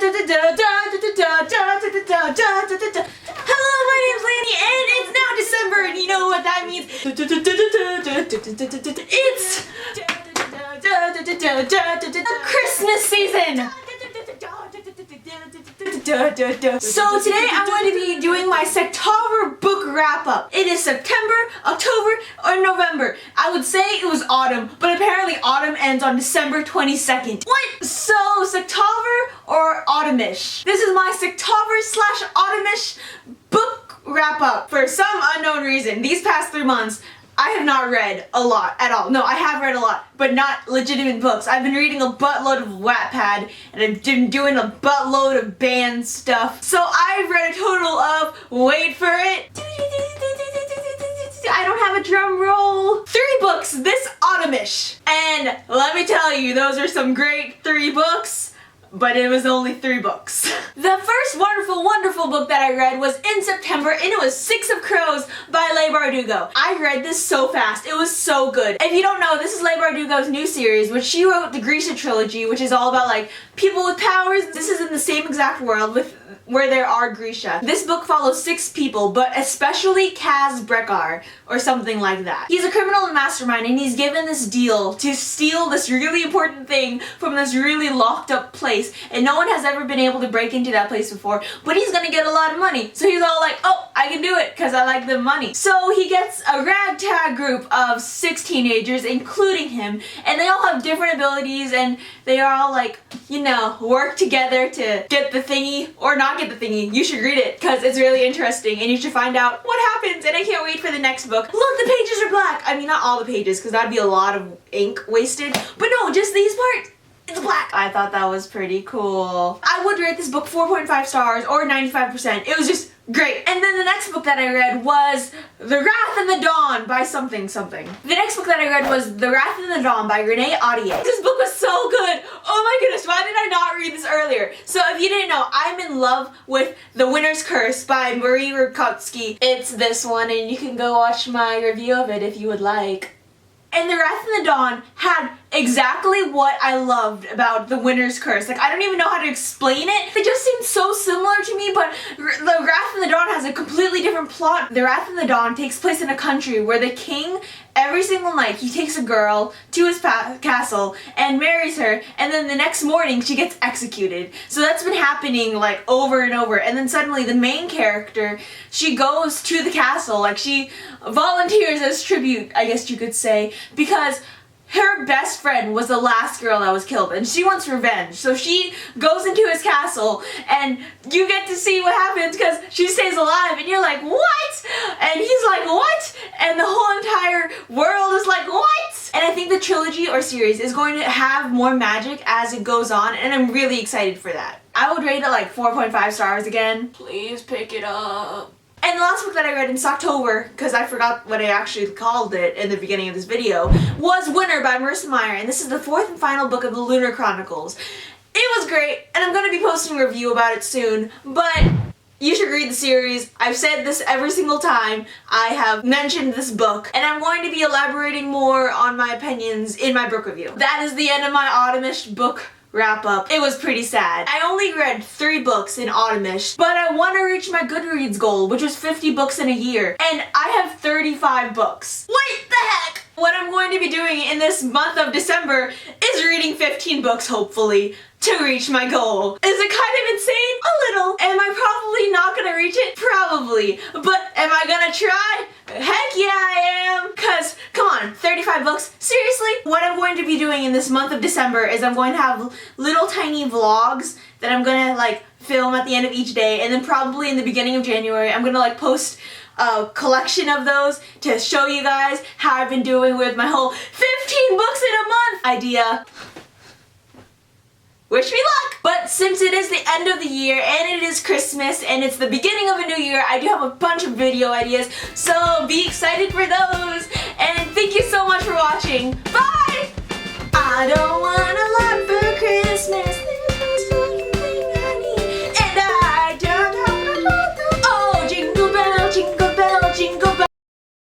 Hello, my name's Lannie, and it's now December, and you know what that means. It's Christmas season. So today I'm going to be doing my September book wrap up. It is September, October, or November. I would say it was autumn, but apparently autumn ends on December 22nd. What? So September or autumnish? This is my September/autumnish book wrap up. For some unknown reason, these past 3 months, I have not read a lot at all. No, I have read a lot, but not legitimate books. I've been reading a buttload of Wattpad, and I've been doing a buttload of band stuff. So I've read a total of, wait for it, I don't have a drum roll, 3 books this autumnish. And let me tell you, those are some great 3 books. But it was only 3 books. The first wonderful, wonderful book that I read was in September, and it was Six of Crows by Leigh Bardugo. I read this so fast. It was so good. If you don't know, this is Leigh Bardugo's new series, which she wrote the Grisha trilogy, which is all about like people with powers. This is in the same exact world where there are Grisha. This book follows 6 people, but especially Kaz Brekkar, or something like that. He's a criminal and mastermind, and he's given this deal to steal this really important thing from this really locked up place, and no one has ever been able to break into that place before, but he's gonna get a lot of money. So he's all like, oh, I can do it, because I like the money. So he gets a ragtag group of 6 teenagers, including him, and they all have different abilities, and they are all like, you know, work together to get the thingy, or not get the thingy. You should read it, because it's really interesting, and you should find out what happens, and I can't wait for the next book. Look, the pages are black! I mean, not all the pages, because that'd be a lot of ink wasted, but no, just these parts. It's black. I thought that was pretty cool. I would rate this book 4.5 stars or 95%. It was just great. And then the next book that I read was The Wrath and the Dawn by something. The next book that I read was The Wrath and the Dawn by Renee Ahdieh. This book was so good. Oh my goodness, why did I not read this earlier? So if you didn't know, I'm in love with The Winter's Curse by Marie Rutkowski. It's this one, and you can go watch my review of it if you would like. And The Wrath and the Dawn had exactly what I loved about The Winter's Curse. Like, I don't even know how to explain it. They just seem so similar to me, but The Wrath and the Dawn has a completely different plot. The Wrath and the Dawn takes place in a country where the king, every single night, he takes a girl to his castle and marries her, and then the next morning she gets executed. So that's been happening like over and over, and then suddenly the main character, she goes to the castle, like she volunteers as tribute, I guess you could say, because her best friend was the last girl that was killed, and she wants revenge. So she goes into his castle, and you get to see what happens because she stays alive, and you're like, what? And he's like, what? And the whole entire world is like, what? And I think the trilogy or series is going to have more magic as it goes on, and I'm really excited for that. I would rate it like 4.5 stars again. Please pick it up. And the last book that I read in October, because I forgot what I actually called it in the beginning of this video, was Winter by Marissa Meyer, and this is the 4th and final book of the Lunar Chronicles. It was great, and I'm going to be posting a review about it soon, but you should read the series. I've said this every single time I have mentioned this book, and I'm going to be elaborating more on my opinions in my book review. That is the end of my autumnish book wrap up. It was pretty sad. I only read 3 books in autumnish, but I want to reach my Goodreads goal, which was 50 books in a year, and I have 35 books. What the heck? What I'm going to be doing in this month of December is reading 15 books, hopefully, to reach my goal. Is it kind of insane? A little. Am I probably not gonna reach it? Probably. But am I gonna try? Heck yeah, I am. Cause, come on, 35 books? Seriously? What I'm going to be doing in this month of December is I'm going to have little tiny vlogs that I'm gonna like film at the end of each day, and then probably in the beginning of January, I'm gonna like post a collection of those to show you guys how I've been doing with my whole 15 books in a month idea. Wish me luck! But since it is the end of the year and it is Christmas and it's the beginning of a new year, I do have a bunch of video ideas, so be excited for those! And thank you so much for watching!